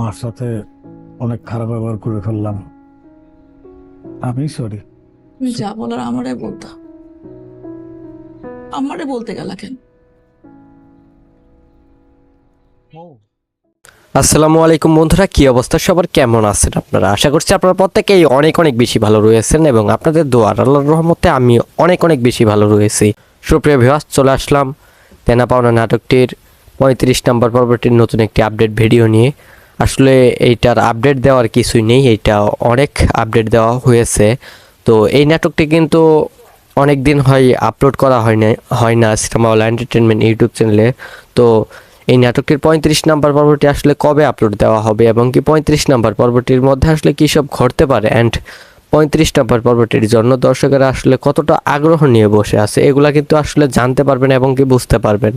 মার সাথে অনেক খারাপ ব্যবহার করে ফেললাম। আমি সরি। তুমি যা বলার আমারে বলতা, আমারে বলতে গেলা কেন? আসসালামু আলাইকুম বন্ধুরা, কি অবস্থা সবার, কেমন আছেন আপনারা? আশা করছি আপনারা প্রত্যেকেই অনেক অনেক বেশি ভালো রয়েছেন এবং আপনাদের দোয়ার আল্লাহর রহমতে আমি অনেক অনেক বেশি ভালো রয়েছি। সুপ্রিয় ভিউয়ার্স, চলে আসলাম দেনা পাওনা নাটকটির 35 নম্বর পর্বটির নতুন একটি আপডেট ভিডিও নিয়ে। আসলে এইটার আপডেট দেওয়ার কিছুই নেই, এইটা অনেক আপডেট দেওয়া হয়েছে। তো এই নাটকটি কিন্তু অনেক দিন আপলোড করা হয় না সিনেমাওয়ালা এন্টারটেনমেন্ট ইউটিউব চ্যানেলে। তো এই নাটকটির 35 নাম্বার পর্বটি আসলে কবে আপলোড দেওয়া হবে এবং কি 35 নাম্বার পর্বটির মধ্যে আসলে কী সব ঘটতে পারে অ্যান্ড 35 নাম্বার পর্বটির জন্য দর্শকেরা আসলে কতটা আগ্রহ নিয়ে বসে আছে, এগুলা কিন্তু আসলে জানতে পারবেন এবং কি বুঝতে পারবেন।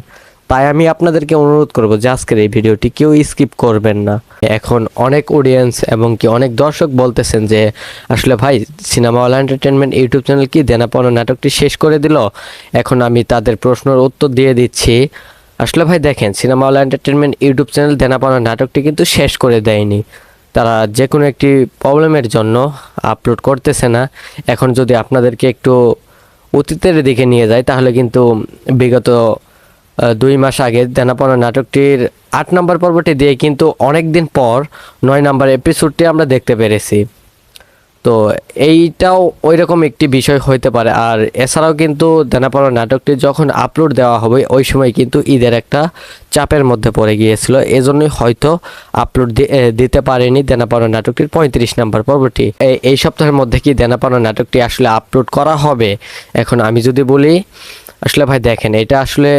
তাই আমি আপনাদেরকে অনুরোধ করব যে আজকের এই ভিডিওটি কেউ স্কিপ করবেন না। এখন অনেক অডিয়েন্স এবং কি অনেক দর্শক বলতেছেন যে আসলে ভাই, সিনেমাওয়ালা এন্টারটেনমেন্ট ইউটিউব চ্যানেল কি দেনা পাওনা নাটকটি শেষ করে দিল? এখন আমি তাদের প্রশ্নের উত্তর দিয়ে দিচ্ছি। আসলে ভাই দেখেন, সিনেমাওয়ালা এন্টারটেনমেন্ট ইউটিউব চ্যানেল দেনা পাওনা নাটকটি কিন্তু শেষ করে দেয়নি। তারা যে কোনো একটি প্রবলেমের জন্য আপলোড করতেছে না। এখন যদি আপনাদেরকে একটু অতীতের দিকে নিয়ে যায় তাহলে কিন্তু বিগত 2 মাস আগে দেনা পাওনা নাটকটির 8 নম্বর পর্বটি দিয়ে কিন্তু অনেক দিন পর 9 নম্বর এপিসোডটি আমরা দেখতে পেরেছি। তো এইটাও ওই রকম একটি বিষয় হইতে পারে। আর এছাড়াও কিন্তু দেনা পাওনা নাটকটি যখন আপলোড দেওয়া হবে ওই সময় কিন্তু ঈদের একটা চাপের মধ্যে পড়ে গিয়েছিল, এজন্যই হয়তো আপলোড দিতে পারেনি দেনা পাওনা নাটকটির 35 নাম্বার পর্বটি। এই সপ্তাহের মধ্যে কি দেনা পাওনা নাটকটি আসলে আপলোড করা হবে? এখন আমি যদি বলি, আসলে ভাই দেখেন, এটা আসলে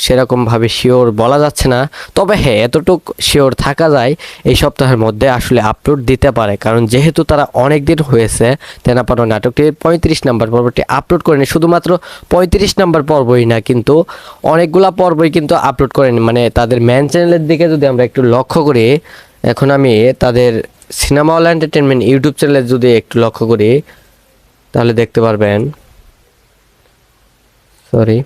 সেরকমভাবে শিওর বলা যাচ্ছে না, তবে হ্যাঁ এতটুক শিওর থাকা যায় এই সপ্তাহের মধ্যে আসলে আপলোড দিতে পারে। কারণ যেহেতু তারা অনেক দিন হয়েছে দেনা পাওনা নাটকটির 35 নাম্বার পর্বটি আপলোড করেনি, শুধুমাত্র 35 নাম্বার পর্বই না, কিন্তু অনেকগুলা পর্বই কিন্তু আপলোড করেনি। মানে তাদের ম্যান চ্যানেলের দিকে যদি আমরা একটু লক্ষ্য করি, এখন আমি তাদের সিনেমাওয়ালা এন্টারটেনমেন্ট ইউটিউব চ্যানেলে যদি একটু লক্ষ্য করি তাহলে দেখতে পারবেন, সরি,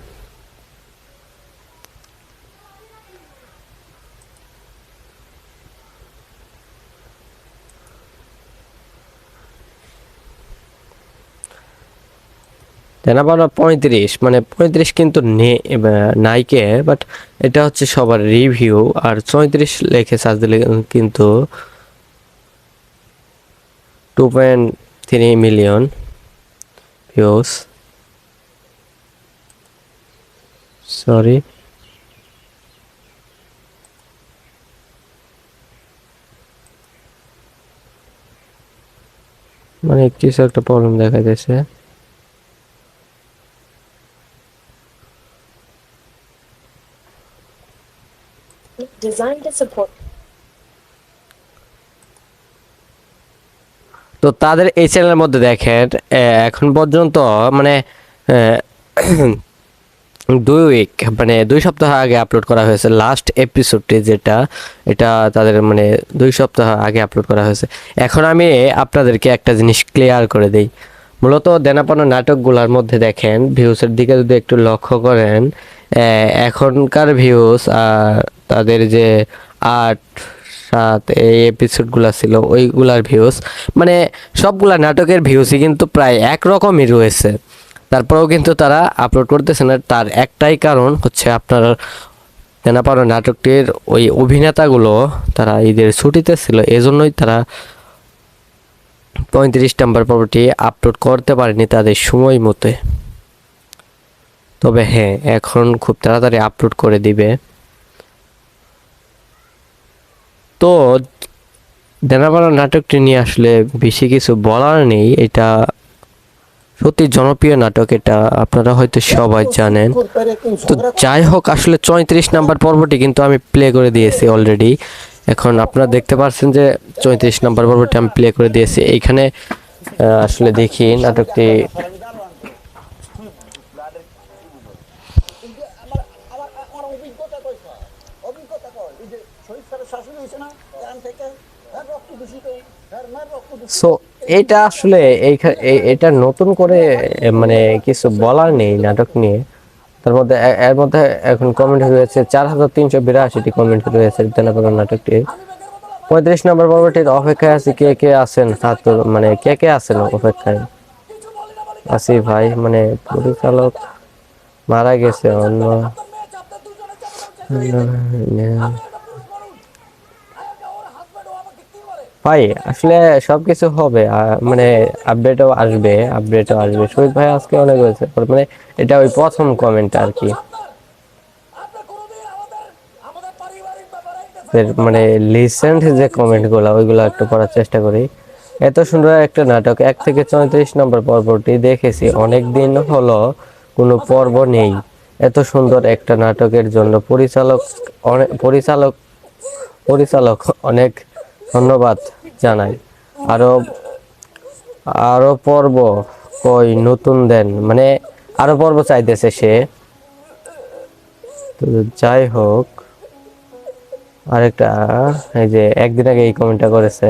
দেনা পাওনা 35, মানে 35 কিন্তু নাইকে, বাট এটা হচ্ছে সবার রিভিউ। আর 34 লেখে সার্চ দিলে কিন্তু 2.3 মিলিয়ন ভিউস, সরি, মানে কিছু একটা প্রবলেম দেখা যাচ্ছে। Designed to support. তো তাদের এই চ্যানেলের মধ্যে দেখেন এখন পর্যন্ত মানে 2 উইক, মানে 2 সপ্তাহ আগে আপলোড করা হয়েছে লাস্ট এপিসোডটি, যেটা এটা তাদের মানে 2 সপ্তাহ আগে আপলোড করা হয়েছে। এখন আমি আপনাদেরকে একটা জিনিস ক্লিয়ার করে দিই। মূলত দেনা পাওনা নাটকগুলোর মধ্যে দেখেন ভিউসের দিকে যদি একটু লক্ষ্য করেন, এখনকার ভিউস আর তাদের যে 8, 7 এই এপিসোডগুলো ছিল ওইগুলার ভিউস, মানে সবগুলা নাটকের ভিউসই কিন্তু প্রায় একরকমই রয়েছে। তারপরেও কিন্তু তারা আপলোড করতেছে না। তার একটাই কারণ হচ্ছে আপনার দেনা পাওনা নাটকটির ওই অভিনেতাগুলো তারা ঈদের ছুটিতে ছিল, এজন্যই তারা 35 নম্বর পর্বটি আপলোড করতে পারেনি তাদের সময় মতে। তবে হ্যাঁ, এখন খুব তাড়াতাড়ি আপলোড করে দিবে। তো দেনা পাওনা নাটকটি নিয়ে আসলে বেশি কিছু বলার নেই, এটা সত্যি জনপ্রিয় নাটক, এটা আপনারা হয়তো সবাই জানেন। তো যাই হোক, আসলে 34 নাম্বার পর্বটি কিন্তু আমি প্লে করে দিয়েছি অলরেডি। এখন আপনারা দেখতে পাচ্ছেন যে 34 নাম্বার পর্বটি আমি প্লে করে দিয়েছি। এইখানে আসলে দেখি নাটকটি সো এটা আসলে এটা নতুন করে মানে কিছু বলার নেই নাটক নিয়ে। তার মধ্যে এর মধ্যে এখন কমেন্ট রয়েছে 4382টি কমেন্ট রয়েছে দেনা পাওনা নাটকটি। নম্বর পর্বটির অপেক্ষায় আছি, কে কে আছেন হাত মানে কে কে আছেন অপেক্ষায়? আসি ভাই, মানে পরিচালক মারা গেছে অন্য। ভাই আসলে সবকিছু হবে, মানে আপডেটও আসবে। শহীদ ভাই আজকে অনেক হয়েছে, মানে এটা ওই প্রথম কমেন্ট আর কি, মানে রিসেন্ট যে কমেন্ট গুলা ওইগুলো একটু পড়ার চেষ্টা করি। এত সুন্দর একটা নাটক 1 থেকে 34 নম্বর পর্বটি দেখেছি, অনেক দিন হলো কোনো পর্ব নেই। এত সুন্দর একটা নাটকের জন্য পরিচালক অনেক ধন্যবাদ জানাই। আরো আরো পর্ব কই নতুন দেন, মানে আরো পর্ব চাইতেছে সে। তো যাই হোক, আরেকটা, এই যে একদিন আগে এই কমেন্টটা করেছে,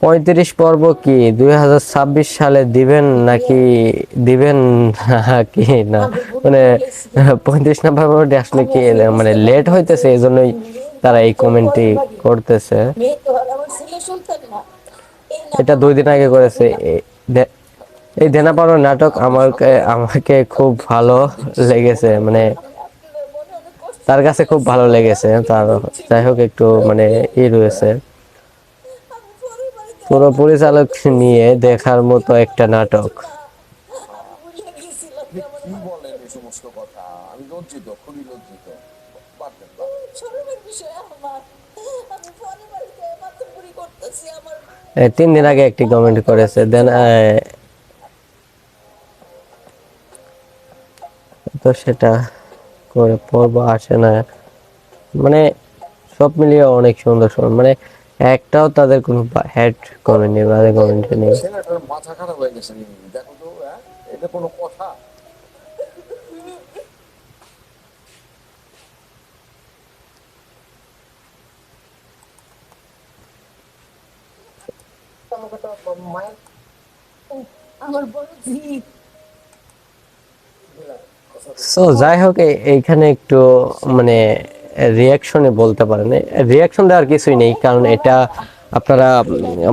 35 পর্ব কি 2026 সালে দিবেন নাকি দিবেন কি না, মানে 35 নম্বর পর্বটি আসলে কি মানে লেট হইতেছে, এই জন্যই তারা এই কমেন্টটি করতেছে। এটা 2 দিন আগে করেছে। এই দেনা পাওনার নাটক আমাকে খুব ভালো লেগেছে, মানে তার কাছে খুব ভালো লেগেছে তার। যাই হোক, একটু মানে রয়েছে, পুরো পরিচালক নিয়ে দেখার মতো একটা নাটক। কি বলেন এই সমস্ত কথা? আমি লজ্জিত, খুবই লজ্জিত। বাদ দেন, বাদ দেন। শরমের বিষয় আমার, আমি পরের বাড়িতে মাতব্বরি করতেছি আমার। 3 দিন আগে একটি কমেন্ট করেছে, দেন তো সেটা করে পর্ব আসে না, মানে সব মিলিয়ে অনেক সুন্দর সুন্দর, মানে একটাও তাদের কোনো হেড কমেন্ট নেই, বাজে কমেন্ট নেই। ছেলেটার মাথা খারাপ হয়ে গেছে। দেখো তো, এটা কোনো কথা? আমার বড় জিদ। সো যাই হোক, এইখানে একটু মানে রিয়াকশনে বলতে পারেন, রিয়াকশন দেওয়ার কিছুই নেই, কারণ এটা আপনারা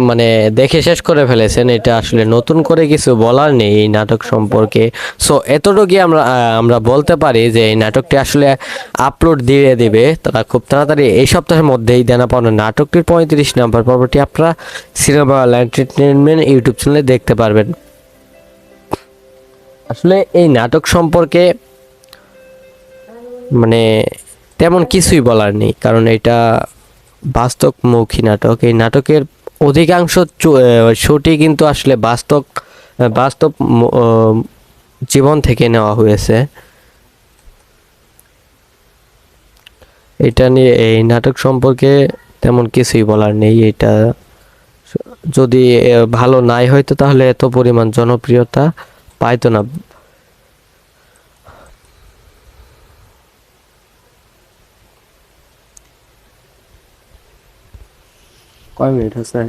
মানে দেখে শেষ করে ফেলেছেন। এটা আসলে নতুন করে কিছু বলার নেই এই নাটক সম্পর্কে। সো এতটুকুই আমরা বলতে পারি যে এই নাটকটি আসলে আপলোড দিয়ে দিবে তারা খুব তাড়াতাড়ি, এই সপ্তাহের মধ্যেই। দেনা পাওনা নাটকটির 35 নম্বর পর্বটি আপনারা সিনেমা এন্টারটেইনমেন্ট ইউটিউব চ্যানেলে দেখতে পারবেন। আসলে এই নাটক সম্পর্কে মানে তেমন কিছুই বলার নেই, কারণ এটা বাস্তবমুখী নাটক। এই নাটকের অধিকাংশ শুটই কিন্তু আসলে বাস্তব জীবন থেকে নেওয়া হয়েছে। এটা নিয়ে এই নাটক সম্পর্কে তেমন কিছুই বলার নেই। এটা যদি ভালো নাই হয়তো তাহলে এত পরিমাণ জনপ্রিয়তা পাইতো না। কয় মিনিট হচ্ছে?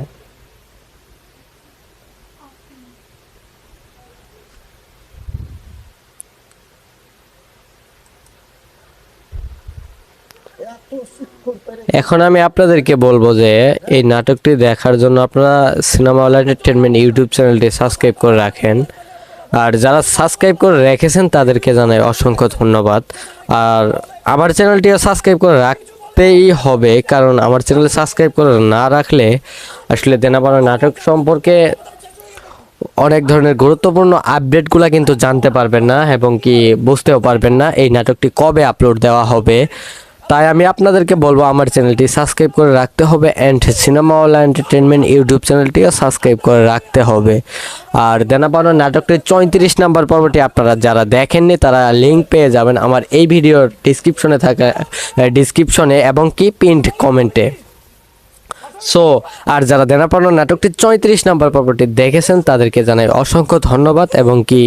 এখন আমি আপনাদেরকে বলবো যে এই নাটকটি দেখার জন্য আপনারা সিনেমা এন্টারটেইনমেন্ট ইউটিউব চ্যানেলটি সাবস্ক্রাইব করে রাখেন। আর যারা সাবস্ক্রাইব করে রেখেছেন তাদেরকে জানাই অসংখ্য ধন্যবাদ। আর আমার চ্যানেলটিও সাবস্ক্রাইব করে রাখতেই হবে, কারণ আমার চ্যানেলে সাবস্ক্রাইব করে না রাখলে আসলে দেনা পাওনা নাটক সম্পর্কে অনেক ধরনের গুরুত্বপূর্ণ আপডেটগুলো কিন্তু জানতে পারবেন না, এবং কি বুঝতেও পারবেন না এই নাটকটি কবে আপলোড দেওয়া হবে। তাই আমি আপনাদেরকে বলবো আমার চ্যানেলটি সাবস্ক্রাইব করে রাখতে হবে, অ্যান্ড সিনেমা এন্টারটেইনমেন্ট ইউটিউব চ্যানেলটিও সাবস্ক্রাইব করে রাখতে হবে। আর দেনা পাওনা নাটকটির 34 নম্বর পর্বটি আপনারা যারা দেখেননি তারা লিঙ্ক পেয়ে যাবেন আমার এই ভিডিওর ডিসক্রিপশনে এবং কি পিন্ড কমেন্টে। সো আর যারা দেনা পাওনা নাটকটি 34 নম্বর পর্বটি দেখেছেন তাদেরকে জানাই অসংখ্য ধন্যবাদ, এবং কি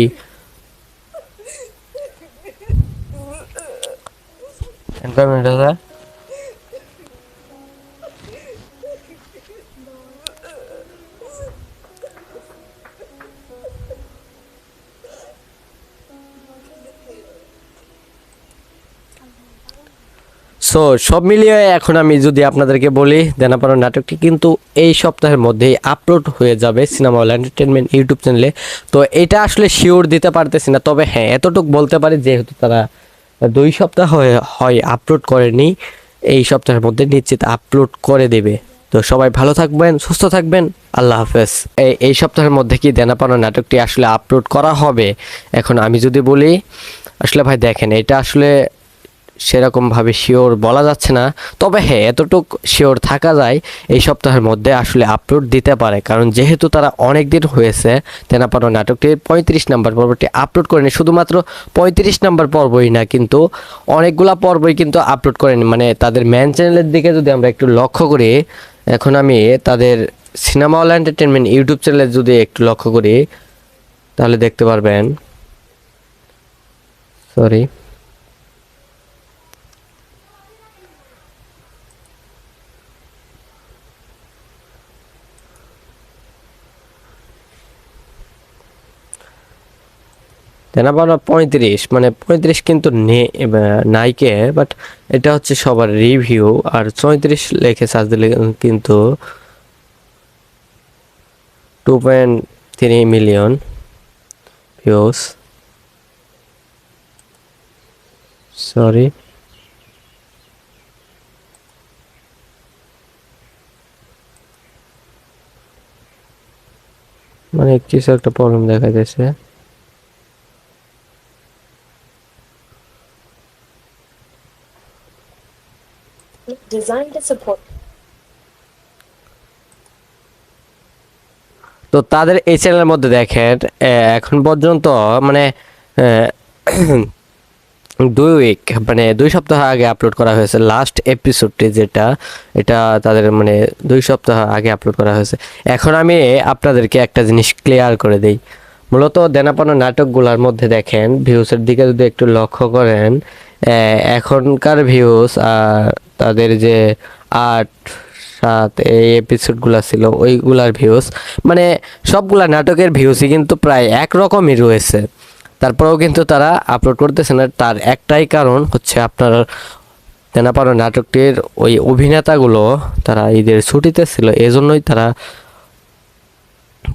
সো সো সব মিলিয়ে এখন আমি যদি আপনাদেরকে বলি দেনা পাওনা নাটকটি কিন্তু এই সপ্তাহের মধ্যেই আপলোড হয়ে যাবে সিনেমা হল এন্টারটেনমেন্ট ইউটিউব চ্যানেলে। তো এটা আসলে শিওর দিতে পারতেছি না, তবে হ্যাঁ এতটুকু বলতে পারি যেহেতু তারা 2 সপ্তাহ হয় আপলোড করেনি, এই সপ্তাহের মধ্যে নিশ্চিত আপলোড করে দেবে। তো সবাই ভালো থাকবেন, সুস্থ থাকবেন, আল্লাহ হাফেজ। এই সপ্তাহের মধ্যে কি দেনা পাওনা নাটকটি আসলে আপলোড করা হবে? এখন আমি যদি বলি আসলে ভাই দেখেন এটা আসলে সেরকমভাবে শিওর বলা যাচ্ছে না, তবে হ্যাঁ এতটুক শিওর থাকা যায় এই সপ্তাহের মধ্যে আসলে আপলোড দিতে পারে, কারণ যেহেতু তারা অনেক দিন হয়েছে দেনা পাওনা নাটকটির 35 নম্বর পর্বটি আপলোড করেনি। শুধুমাত্র 35 নম্বর পর্বই না, কিন্তু অনেকগুলা পর্বই কিন্তু আপলোড করেনি। মানে তাদের ম্যান চ্যানেলের দিকে যদি আমরা একটু লক্ষ্য করি, এখন আমি তাদের সিনেমা হল এন্টারটেনমেন্ট ইউটিউব চ্যানেলে যদি একটু লক্ষ্য করি তাহলে দেখতে পারবেন, সরি দেনা পাওনা 35, মানে 35 কিন্তু নাইকে, বাট এটা হচ্ছে সবার রিভিউ। আর 34 লেখে সার্চ দিলে কিন্তু 2.3 মিলিয়ন ভিউস, সরি মানে কিছু একটা প্রবলেম দেখা যাচ্ছে। Designed to support. তো তাদের এই চ্যানেলের মধ্যে দেখেন এখন পর্যন্ত মানে 2 উইক মানে 2 সপ্তাহ আগে আপলোড করা হয়েছে লাস্ট এপিসোডটি, যেটা এটা তাদের মানে 2 সপ্তাহ আগে আপলোড করা হয়েছে। এখন আমি আপনাদেরকে একটা জিনিস ক্লিয়ার করে দিই। মূলত দেনা পাওনা নাটকগুলোর মধ্যে দেখেন ভিউসের দিকে যদি একটু লক্ষ্য করেন, এখনকার ভিউস আর তাদের যে 8-7 এই এপিসোডগুলো ছিল ওইগুলার ভিউস, মানে সবগুলা নাটকের ভিউসই কিন্তু প্রায় একরকমই রয়েছে। তারপরেও কিন্তু তারা আপলোড করতেছে না, তার একটাই কারণ হচ্ছে আপনার দেনা পাওনা নাটকটির ওই অভিনেতাগুলো তারা ঈদের ছুটিতে ছিল, এজন্যই তারা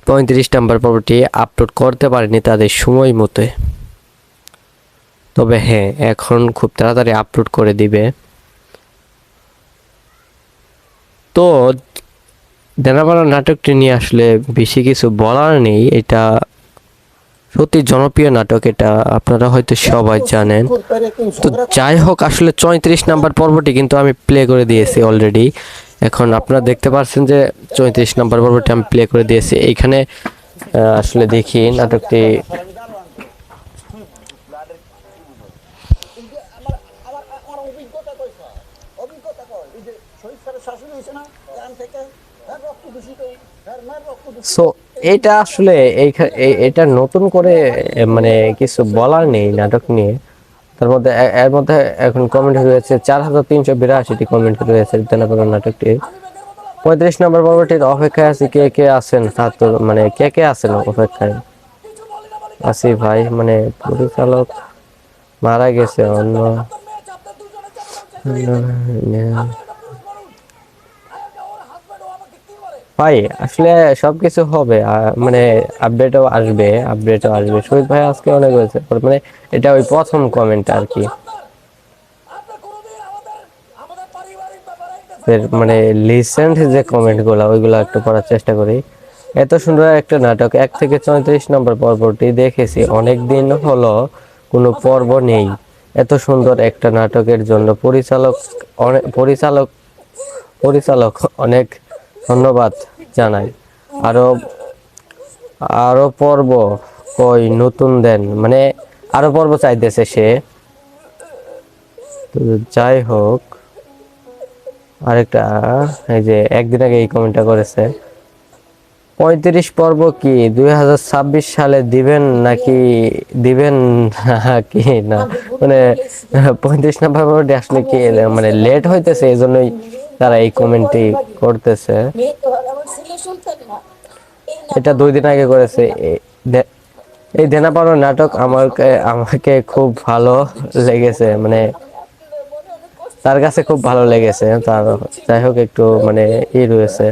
35 নম্বর পর্বটি আপলোড করতে পারেনি তাদের সময় মতে। তবে হ্যাঁ এখন খুব তাড়াতাড়ি আপলোড করে দিবে। তো দেনা পাওনা নাটকটি নিয়ে আসলে বেশি কিছু বলার নেই, এটা সত্যি জনপ্রিয় নাটক, এটা আপনারা হয়তো সবাই জানেন। তো যাই হোক, আসলে 34 নম্বর পর্বটি কিন্তু আমি প্লে করে দিয়েছি অলরেডি। এখন আপনারা দেখতে পাচ্ছেন যে 34 নম্বর পর্বটি আমি প্লে করে দিয়েছি। এইখানে আসলে দেখি নাটকটি আমার অভিজ্ঞতা কইছে, অভিজ্ঞতা কই এই যে শহীদ স্যারের শাশুড়ি হয়েছে না এখান থেকে, রক্ত দূষিত, রক্ত দূষিত। সো এটা আসলে এটা নতুন করে মানে কিছু বলার নেই নাটক নিয়ে। তার মধ্যে এর মধ্যে এখন কমেন্ট রয়েছে 4382টি কমেন্ট রয়েছে দেনা পাওনা নাটকটি। 35 নম্বর পর্বটির অপেক্ষায় আছি, কে কে আছেন মানে কে কে আছেন অপেক্ষায়? আসিফ ভাই মানে পরিচালক মারা গেছে, অন্য ভাই আসলে সবকিছু হবে, মানে আপডেটও আসবে। শহীদ ভাই আজকে অনেক হয়েছে, মানে এটা ওই প্রথম কমেন্ট আর কি। মানে রিসেন্ট যে কমেন্টগুলো ওইগুলো একটু পড়ার চেষ্টা করি। এত সুন্দর একটা নাটক 1 থেকে 34 নম্বর পর্বটি দেখেছি, অনেক দিন হলো কোনো পর্ব নেই। এত সুন্দর একটা নাটকের জন্য পরিচালক অনেক ধন্যবাদ জানাই। আরো আরো পর্ব কই নতুন দেন, মানে আরো পর্ব চাইতেছে সে। তো যাই হোক, আরেকটা এই যে একদিন আগে এই কমেন্টটা করেছে, 35 পর্ব কি 2026 সালে দিবেন নাকি দিবেন কি না, মানে 35 নম্বর পর্বটি আসলে কি মানে লেট হইতেছে, এই জন্যই তারা এই কমেন্টটি করতেছে। এটা 2 দিন আগে করেছে। এই দেনা পাওনা নাটক আমাকে খুব ভালো লেগেছে, মানে তার কাছে খুব ভালো লেগেছে। তার যাই হোক একটু মানে রয়েছে।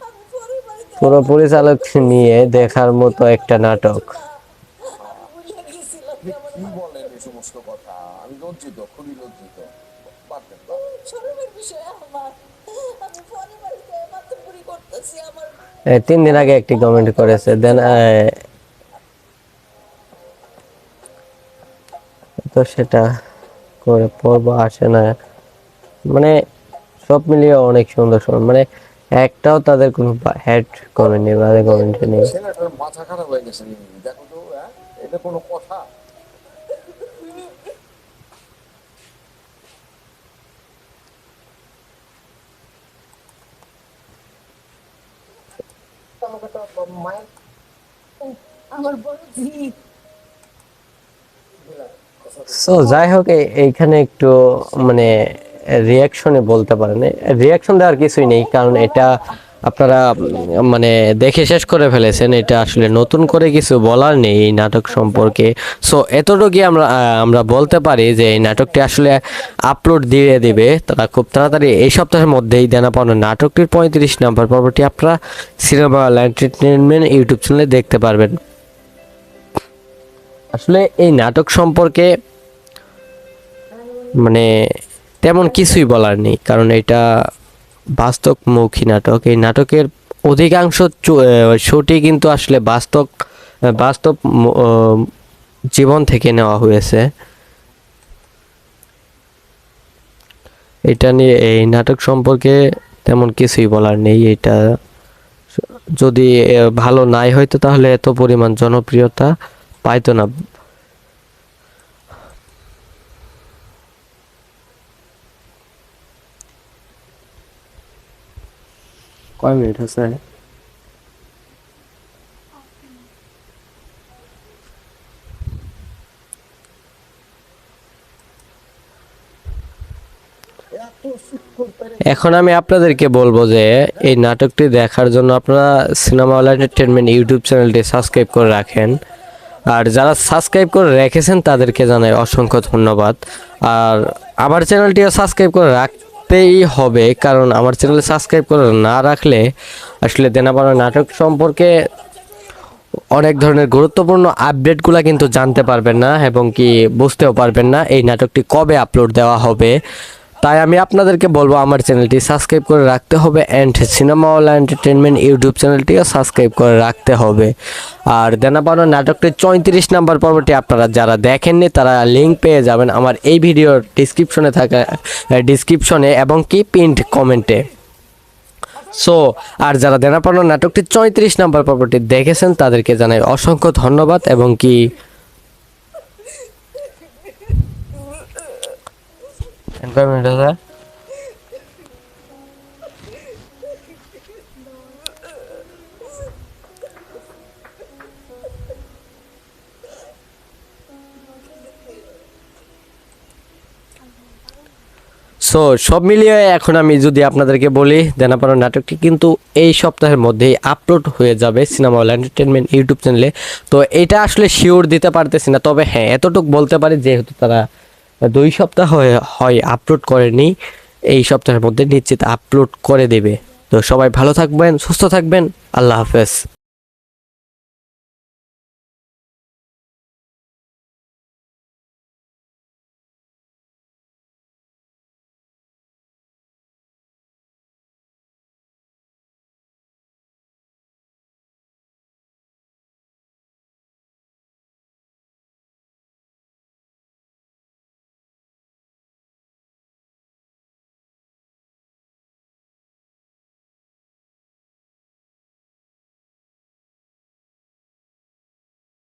আমি পরের বাড়িতে পুরো পরিচালক নিয়ে দেখার মতো একটা নাটক। আমি ভুলে গেছিলাম যে আমার কি বলেন এই সমস্ত কথা? আমি লজ্জিত, খুবই লজ্জিত। বাদ দেন, বাদ দেন। শরমের বিষয় আমার। আমি পরের বাড়িতে বাথরুম পুরি করতেছি আমার 3 দিন আগে একটি কমেন্ট করেছে, দেন তো সেটা করে পড়বো আসে না, মানে সব মিলিয়ে অনেক সুন্দর সুন্দর, মানে একটাও তাদের কোনো হ্যাড কমেন্ট নেই, বাজে কমেন্ট নেই। ছেলেটার মাথা খারাপ হয়ে গেছে দেখো তো, হ্যাঁ এটা কোনো কথা? আমাকে তো মায়ের আমার বড় জিদ সো যাই হোক এইখানে একটু মানে রিয়াকশনে বলতে পারেন, রিয়াকশন দেওয়ার কিছুই নেই, কারণ এটা আপনারা মানে দেখে শেষ করে ফেলেছেন। এটা আসলে নতুন করে কিছু বলার নেই এই নাটক সম্পর্কে। সো এতটুকুই আমরা বলতে পারি যে এই নাটকটি আসলে আপলোড দিয়ে দিবে তারা খুব তাড়াতাড়ি, এই সপ্তাহের মধ্যেই। দেনা পাওনা নাটকটির 35 নম্বর পর্বটি আপনারা সিনেমা এন্টারটেইনমেন্ট ইউটিউব চ্যানেলে দেখতে পারবেন। আসলে এই নাটক সম্পর্কে মানে তেমন কিছুই বলার নেই, কারণ এটা বাস্তবমুখী নাটক। এই নাটকের অধিকাংশ শোটি কিন্তু আসলে বাস্তব জীবন থেকে নেওয়া হয়েছে। এটা নিয়ে এই নাটক সম্পর্কে তেমন কিছুই বলার নেই। এটা যদি ভালো নাই হয়তো তাহলে এত পরিমাণ জনপ্রিয়তা পাইতো না। কয় মিনিট হচ্ছে? এখন আমি আপনাদেরকে বলবো যে এই নাটকটি দেখার জন্য আপনারা সিনেমা এন্টারটেইনমেন্ট ইউটিউব চ্যানেলটি সাবস্ক্রাইব করে রাখেন। আর যারা সাবস্ক্রাইব করে রেখেছেন তাদেরকে জানাই অসংখ্য ধন্যবাদ। আর আমার চ্যানেলটিও সাবস্ক্রাইব করে রাখতেই হবে, কারণ আমার চ্যানেলে সাবস্ক্রাইব করে না রাখলে আসলে দেনা পাওনা নাটক সম্পর্কে অনেক ধরনের গুরুত্বপূর্ণ আপডেটগুলো কিন্তু জানতে পারবেন না, এবং কি বুঝতেও পারবেন না এই নাটকটি কবে আপলোড দেওয়া হবে। তাই আমি আপনাদেরকে বলবো আমার চ্যানেলটি সাবস্ক্রাইব করে রাখতে হবে, অ্যান্ড সিনেমা এন্টারটেইনমেন্ট ইউটিউব চ্যানেলটিও সাবস্ক্রাইব করে রাখতে হবে। আর দেনা পাওনা নাটকটির 34 নম্বর পর্বটি আপনারা যারা দেখেননি তারা লিঙ্ক পেয়ে যাবেন আমার এই ভিডিওর ডিসক্রিপশনে এবং কি পিন্ড কমেন্টে। সো আর যারা দেনা পাওনা নাটকটি 34 নম্বর পর্বটি দেখেছেন তাদেরকে জানাই অসংখ্য ধন্যবাদ, এবং কি সো সব মিলিয়ে এখন আমি যদি আপনাদেরকে বলি দেনা পাওনা নাটকটি কিন্তু এই সপ্তাহের মধ্যেই আপলোড হয়ে যাবে সিনেমা এন্টারটেইনমেন্ট ইউটিউব চ্যানেলে। তো এটা আসলে শিওর দিতে পারতেছি না, তবে হ্যাঁ এতটুকু বলতে পারি যেহেতু তারা 2 সপ্তাহ হয় আপলোড করেনি, এই সপ্তাহের মধ্যে নিশ্চিত আপলোড করে দেবে। তো সবাই ভালো থাকবেন, সুস্থ থাকবেন, আল্লাহ হাফেজ।